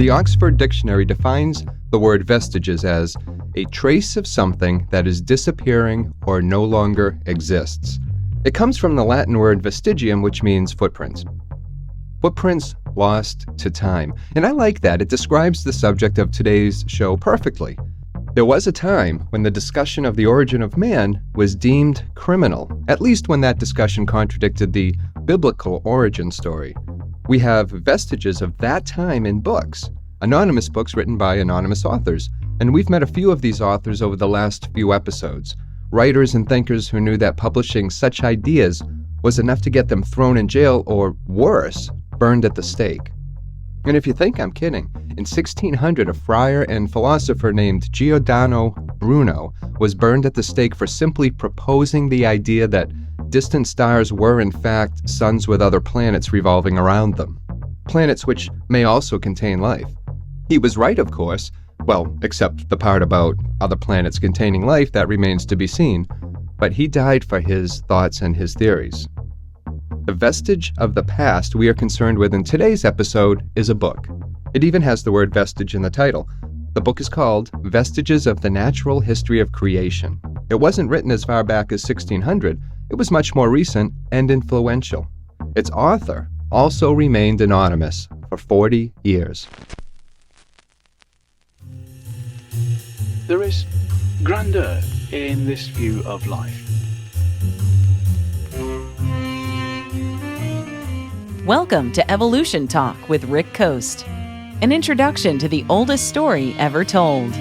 The Oxford Dictionary defines the word vestiges as a trace of something that is disappearing or no longer exists. It comes from the Latin word vestigium, which means footprints. Footprints lost to time. And I like that. It describes the subject of today's show perfectly. There was a time when the discussion of the origin of man was deemed criminal, at least when that discussion contradicted the biblical origin story. We have vestiges of that time in books, anonymous books written by anonymous authors, and we've met a few of these authors over the last few episodes. Writers and thinkers who knew that publishing such ideas was enough to get them thrown in jail or, worse, burned at the stake. And if you think I'm kidding, in 1600 a friar and philosopher named Giordano Bruno was burned at the stake for simply proposing the idea that distant stars were in fact suns with other planets revolving around them. Planets which may also contain life. He was right, of course, well, except the part about other planets containing life that remains to be seen, but he died for his thoughts and his theories. The vestige of the past we are concerned with in today's episode is a book. It even has the word vestige in the title. The book is called Vestiges of the Natural History of Creation. It wasn't written as far back as 1600. It was much more recent and influential. Its author also remained anonymous for 40 years. There is grandeur in this view of life. Welcome to Evolution Talk with Rick Coast, an introduction to the oldest story ever told.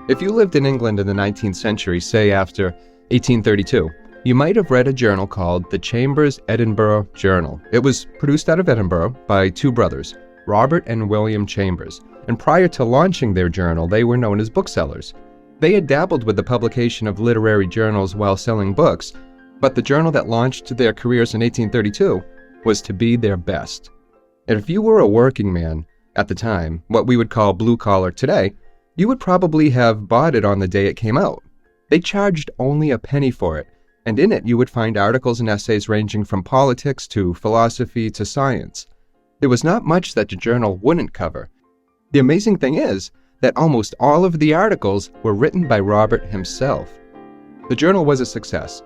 If you lived in England in the 19th century, say after 1832, you might have read a journal called the Chambers Edinburgh Journal. It was produced out of Edinburgh by two brothers, Robert and William Chambers, and prior to launching their journal, they were known as booksellers. They had dabbled with the publication of literary journals while selling books, but the journal that launched their careers in 1832 was to be their best. And if you were a working man at the time, what we would call blue-collar today, you would probably have bought it on the day it came out. They charged only a penny for it, and in it you would find articles and essays ranging from politics to philosophy to science. There was not much that the journal wouldn't cover. The amazing thing is that almost all of the articles were written by Robert himself. The journal was a success,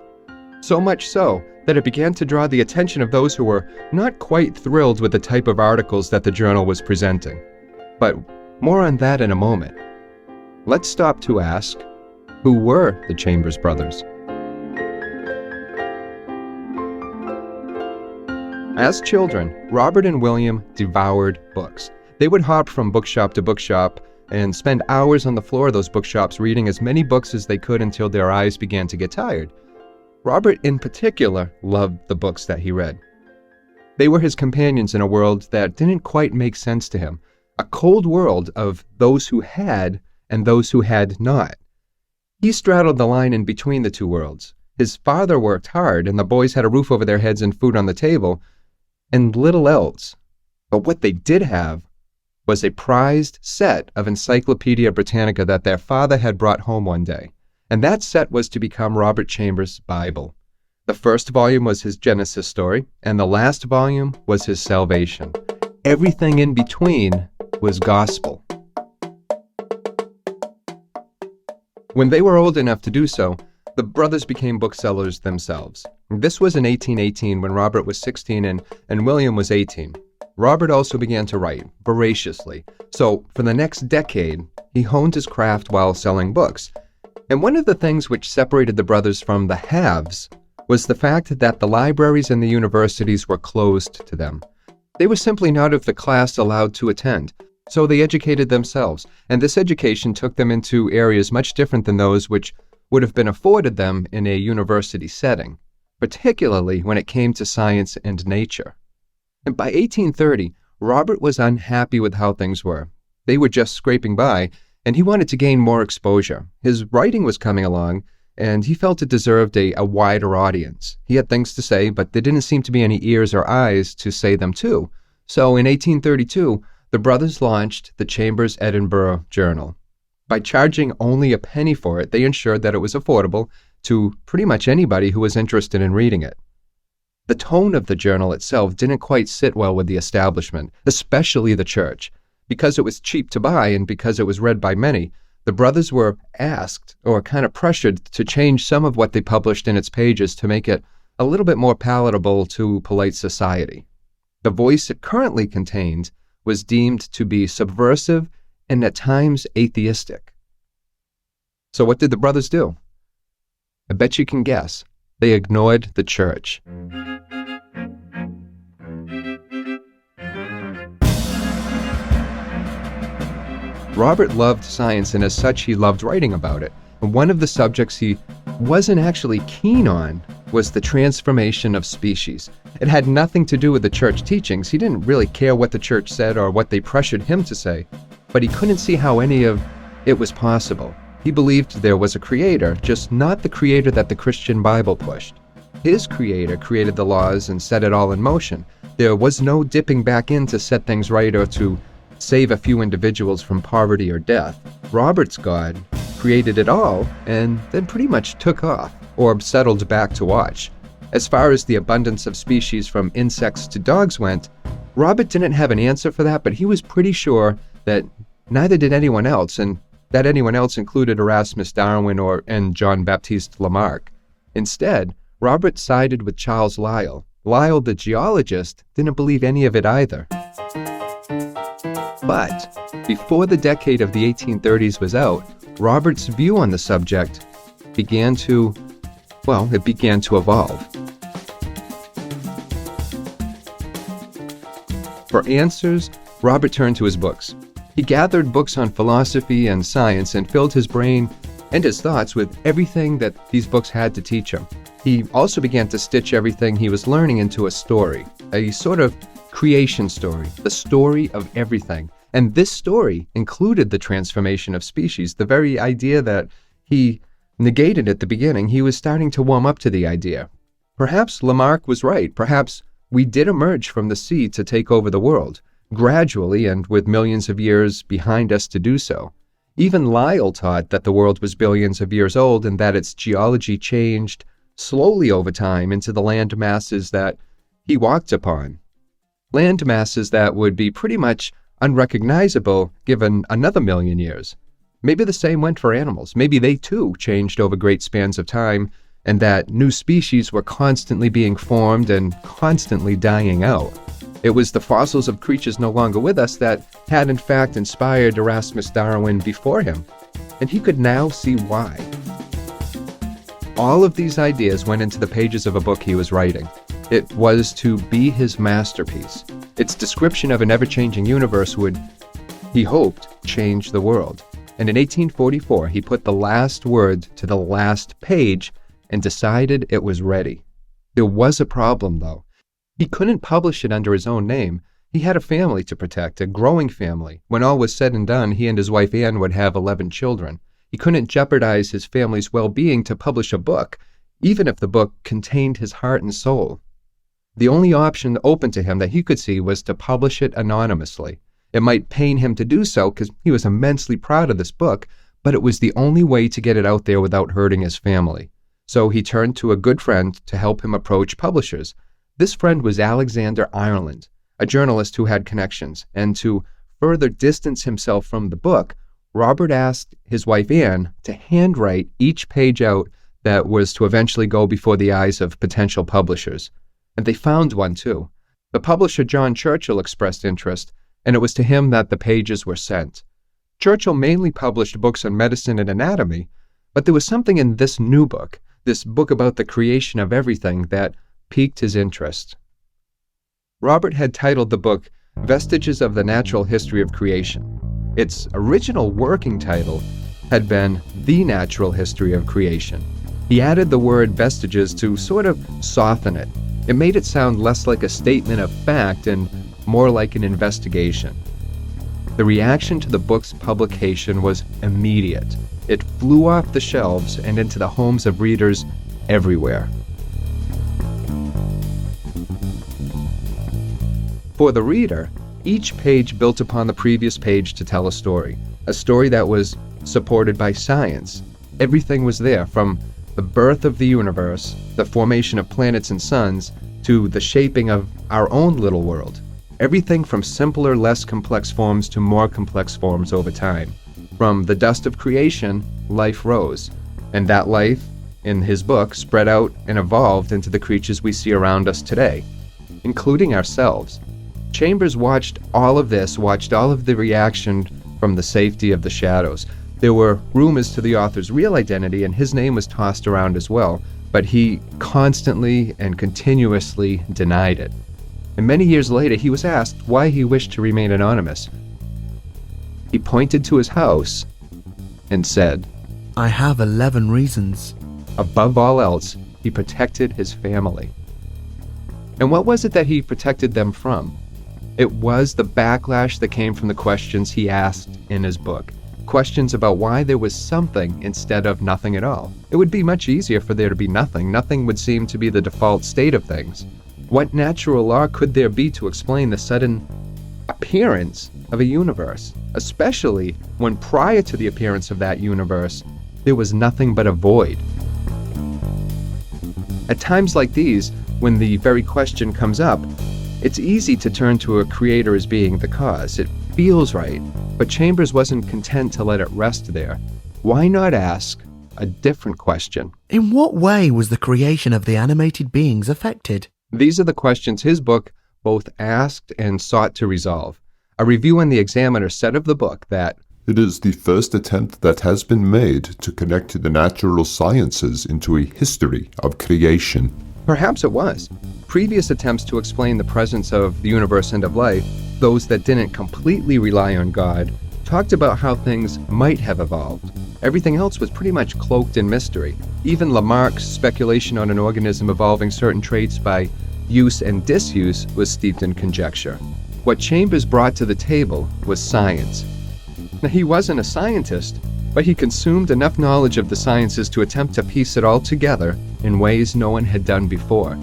so much so that it began to draw the attention of those who were not quite thrilled with the type of articles that the journal was presenting. But more on that in a moment. Let's stop to ask, who were the Chambers brothers? As children, Robert and William devoured books. They would hop from bookshop to bookshop and spend hours on the floor of those bookshops reading as many books as they could until their eyes began to get tired. Robert, in particular, loved the books that he read. They were his companions in a world that didn't quite make sense to him, a cold world of those who had and those who had not. He straddled the line in between the two worlds. His father worked hard, and the boys had a roof over their heads and food on the table, and little else. But what they did have was a prized set of Encyclopedia Britannica that their father had brought home one day, and that set was to become Robert Chambers' Bible. The first volume was his Genesis story, and the last volume was his salvation. Everything in between was gospel. When they were old enough to do so, the brothers became booksellers themselves. This was in 1818 when Robert was 16 and William was 18. Robert also began to write, voraciously. So for the next decade, he honed his craft while selling books. And one of the things which separated the brothers from the haves was the fact that the libraries and the universities were closed to them. They were simply not of the class allowed to attend. So they educated themselves, and this education took them into areas much different than those which would have been afforded them in a university setting, particularly when it came to science and nature. And by 1830, Robert was unhappy with how things were. They were just scraping by, and he wanted to gain more exposure. His writing was coming along, and he felt it deserved a wider audience. He had things to say, but there didn't seem to be any ears or eyes to say them to. So in 1832, the brothers launched the Chambers Edinburgh Journal. By charging only a penny for it, they ensured that it was affordable to pretty much anybody who was interested in reading it. The tone of the journal itself didn't quite sit well with the establishment, especially the church. Because it was cheap to buy and because it was read by many, the brothers were asked, or kind of pressured, to change some of what they published in its pages to make it a little bit more palatable to polite society. The voice it currently contained was deemed to be subversive and at times atheistic. So what did the brothers do? I bet you can guess. They ignored the church. Robert loved science, and as such, he loved writing about it. And one of the subjects he wasn't actually keen on was the transformation of species. It had nothing to do with the church teachings. He didn't really care what the church said or what they pressured him to say, but he couldn't see how any of it was possible. He believed there was a creator, just not the creator that the Christian Bible pushed. His creator created the laws and set it all in motion. There was no dipping back in to set things right or to save a few individuals from poverty or death. Robert's God created it all and then pretty much took off, or settled back to watch. As far as the abundance of species from insects to dogs went, Robert didn't have an answer for that, but he was pretty sure that neither did anyone else, and that anyone else included Erasmus Darwin and John Baptiste Lamarck. Instead, Robert sided with Charles Lyell. Lyell, the geologist, didn't believe any of it either. But before the decade of the 1830s was out, Robert's view on the subject began to evolve. For answers, Robert turned to his books. He gathered books on philosophy and science and filled his brain and his thoughts with everything that these books had to teach him. He also began to stitch everything he was learning into a story, a sort of creation story, the story of everything. And this story included the transformation of species, the very idea that he negated at the beginning. He was starting to warm up to the idea. Perhaps Lamarck was right. Perhaps we did emerge from the sea to take over the world, gradually and with millions of years behind us to do so. Even Lyell taught that the world was billions of years old and that its geology changed slowly over time into the land masses that he walked upon. Land masses that would be pretty much unrecognizable given another million years. Maybe the same went for animals. Maybe they too changed over great spans of time, and that new species were constantly being formed and constantly dying out. It was the fossils of creatures no longer with us that had in fact inspired Erasmus Darwin before him, and he could now see why. All of these ideas went into the pages of a book he was writing. It was to be his masterpiece. Its description of an ever-changing universe would, he hoped, change the world. And in 1844, he put the last word to the last page and decided it was ready. There was a problem, though. He couldn't publish it under his own name. He had a family to protect, a growing family. When all was said and done, he and his wife Anne would have 11 children. He couldn't jeopardize his family's well-being to publish a book, even if the book contained his heart and soul. The only option open to him that he could see was to publish it anonymously. It might pain him to do so because he was immensely proud of this book, but it was the only way to get it out there without hurting his family. So he turned to a good friend to help him approach publishers. This friend was Alexander Ireland, a journalist who had connections, and to further distance himself from the book, Robert asked his wife Anne to handwrite each page out that was to eventually go before the eyes of potential publishers. And they found one too. The publisher John Churchill expressed interest, and it was to him that the pages were sent. Churchill mainly published books on medicine and anatomy, but there was something in this new book, this book about the creation of everything, that piqued his interest. Robert had titled the book Vestiges of the Natural History of Creation. Its original working title had been The Natural History of Creation. He added the word vestiges to sort of soften it. It made it sound less like a statement of fact and more like an investigation. The reaction to the book's publication was immediate. It flew off the shelves and into the homes of readers everywhere. For the reader, Each page built upon the previous page to tell a story that was supported by science. Everything was there, from the birth of the universe, the formation of planets and suns, to the shaping of our own little world. Everything from simpler, less complex forms to more complex forms over time. From the dust of creation, life rose, and that life, in his book, spread out and evolved into the creatures we see around us today, including ourselves. Chambers watched all of this, watched all of the reaction from the safety of the shadows. There were rumors to the author's real identity, and his name was tossed around as well, but he constantly and continuously denied it. And many years later, he was asked why he wished to remain anonymous. He pointed to his house and said, "I have 11 reasons." Above all else, he protected his family. And what was it that he protected them from? It was the backlash that came from the questions he asked in his book. Questions about why there was something instead of nothing at all. It would be much easier for there to be nothing. Nothing would seem to be the default state of things. What natural law could there be to explain the sudden appearance of a universe, especially when prior to the appearance of that universe, there was nothing but a void? At times like these, when the very question comes up, it's easy to turn to a creator as being the cause. It feels right, but Chambers wasn't content to let it rest there. Why not ask a different question? In what way was the creation of the animated beings affected? These are the questions his book both asked and sought to resolve. A review in the Examiner said of the book that it is the first attempt that has been made to connect the natural sciences into a history of creation. Perhaps it was. Previous attempts to explain the presence of the universe and of life, those that didn't completely rely on God, talked about how things might have evolved. Everything else was pretty much cloaked in mystery. Even Lamarck's speculation on an organism evolving certain traits by use and disuse was steeped in conjecture. What Chambers brought to the table was science. Now, he wasn't a scientist, but he consumed enough knowledge of the sciences to attempt to piece it all together in ways no one had done before.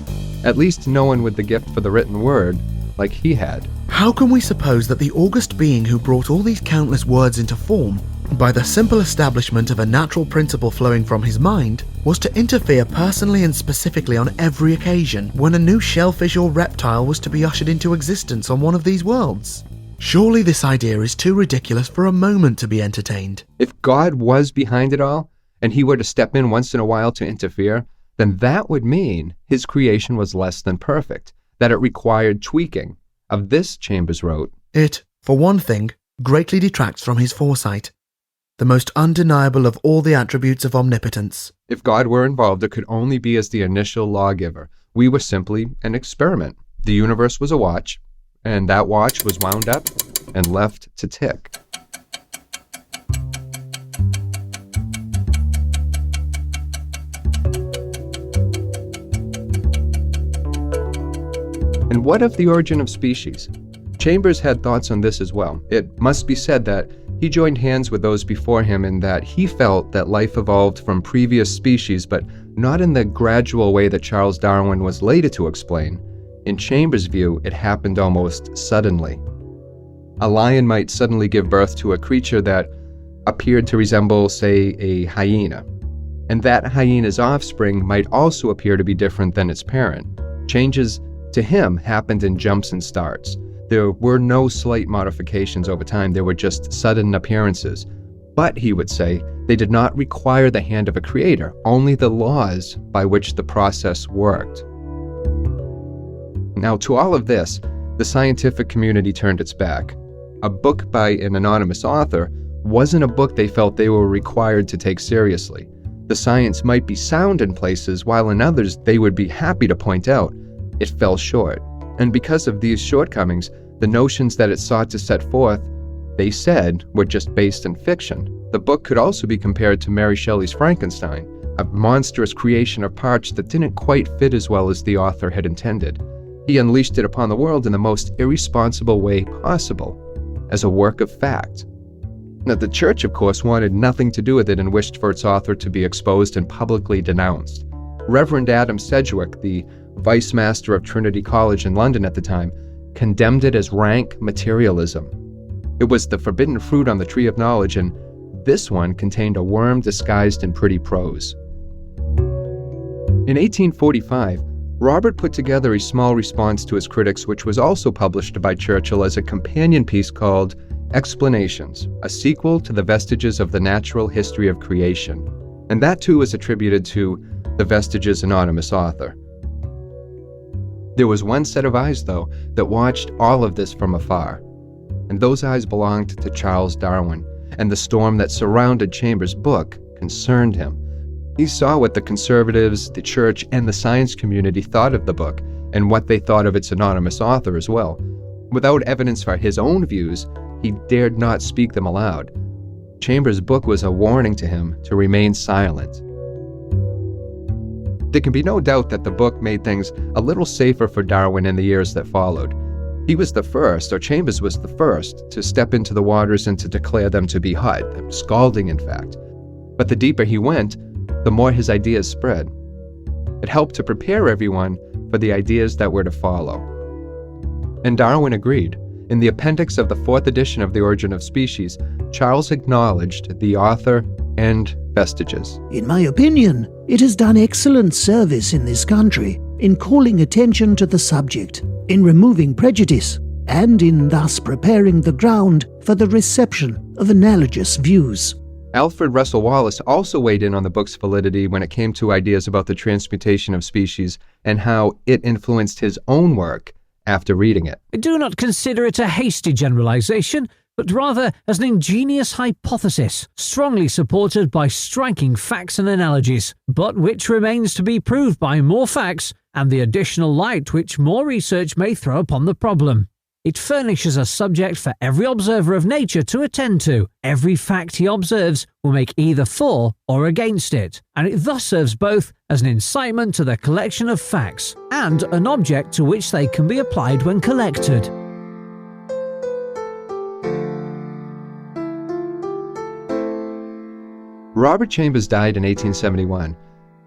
At least no one with the gift for the written word like he had. How can we suppose that the august being who brought all these countless words into form, by the simple establishment of a natural principle flowing from his mind, was to interfere personally and specifically on every occasion when a new shellfish or reptile was to be ushered into existence on one of these worlds? Surely this idea is too ridiculous for a moment to be entertained. If God was behind it all, and he were to step in once in a while to interfere, then that would mean his creation was less than perfect, that it required tweaking. Of this, Chambers wrote, "It, for one thing, greatly detracts from his foresight, the most undeniable of all the attributes of omnipotence." If God were involved, it could only be as the initial lawgiver. We were simply an experiment. The universe was a watch, and that watch was wound up and left to tick. And what of the origin of species? Chambers had thoughts on this as well. It must be said that he joined hands with those before him in that he felt that life evolved from previous species, but not in the gradual way that Charles Darwin was later to explain. In Chambers' view, it happened almost suddenly. A lion might suddenly give birth to a creature that appeared to resemble, say, a hyena. And that hyena's offspring might also appear to be different than its parent. Changes to him happened in jumps and starts. There were no slight modifications over time, there were just sudden appearances. But, he would say, they did not require the hand of a creator, only the laws by which the process worked. Now, to all of this, the scientific community turned its back. A book by an anonymous author wasn't a book they felt they were required to take seriously. The science might be sound in places, while in others they would be happy to point out it fell short. And because of these shortcomings, the notions that it sought to set forth, they said, were just based in fiction. The book could also be compared to Mary Shelley's Frankenstein, a monstrous creation of parts that didn't quite fit as well as the author had intended. He unleashed it upon the world in the most irresponsible way possible, as a work of fact. Now, the church, of course, wanted nothing to do with it and wished for its author to be exposed and publicly denounced. Reverend Adam Sedgwick, the vice master of Trinity College in London at the time, condemned it as rank materialism. It was the forbidden fruit on the tree of knowledge, and this one contained a worm disguised in pretty prose. In 1845, Robert put together a small response to his critics, which was also published by Churchill as a companion piece called Explanations, a sequel to the Vestiges of the Natural History of Creation. And that too is attributed to the Vestiges anonymous author. There was one set of eyes, though, that watched all of this from afar. And those eyes belonged to Charles Darwin, and the storm that surrounded Chambers' book concerned him. He saw what the conservatives, the church, and the science community thought of the book, and what they thought of its anonymous author as well. Without evidence for his own views, he dared not speak them aloud. Chambers' book was a warning to him to remain silent. There can be no doubt that the book made things a little safer for Darwin in the years that followed. He was the first, or Chambers was the first, to step into the waters and to declare them to be hot, scalding in fact. But the deeper he went, the more his ideas spread. It helped to prepare everyone for the ideas that were to follow. And Darwin agreed. In the appendix of the 4th edition of The Origin of Species, Charles acknowledged the author and Vestiges. In my opinion, it has done excellent service in this country in calling attention to the subject, in removing prejudice, and in thus preparing the ground for the reception of analogous views. Alfred Russel Wallace also weighed in on the book's validity when it came to ideas about the transmutation of species and how it influenced his own work after reading it. I do not consider it a hasty generalization, but rather as an ingenious hypothesis, strongly supported by striking facts and analogies, but which remains to be proved by more facts and the additional light which more research may throw upon the problem. It furnishes a subject for every observer of nature to attend to. Every fact he observes will make either for or against it, and it thus serves both as an incitement to the collection of facts and an object to which they can be applied when collected. Robert Chambers died in 1871,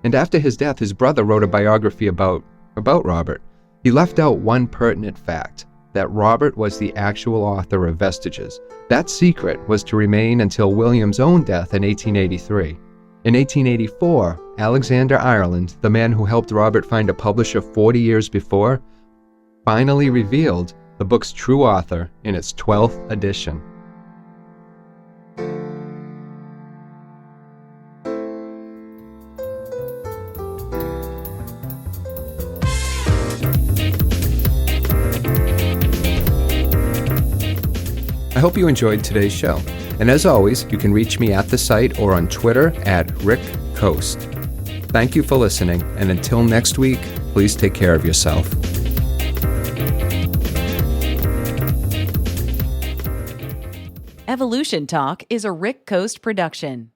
and after his death, his brother wrote a biography about Robert. He left out one pertinent fact, that Robert was the actual author of Vestiges. That secret was to remain until William's own death in 1883. In 1884, Alexander Ireland, the man who helped Robert find a publisher 40 years before, finally revealed the book's true author in its 12th edition. I hope you enjoyed today's show. And as always, you can reach me at the site or on Twitter at Rick Coast. Thank you for listening, and until next week, please take care of yourself. Evolution Talk is a Rick Coast production.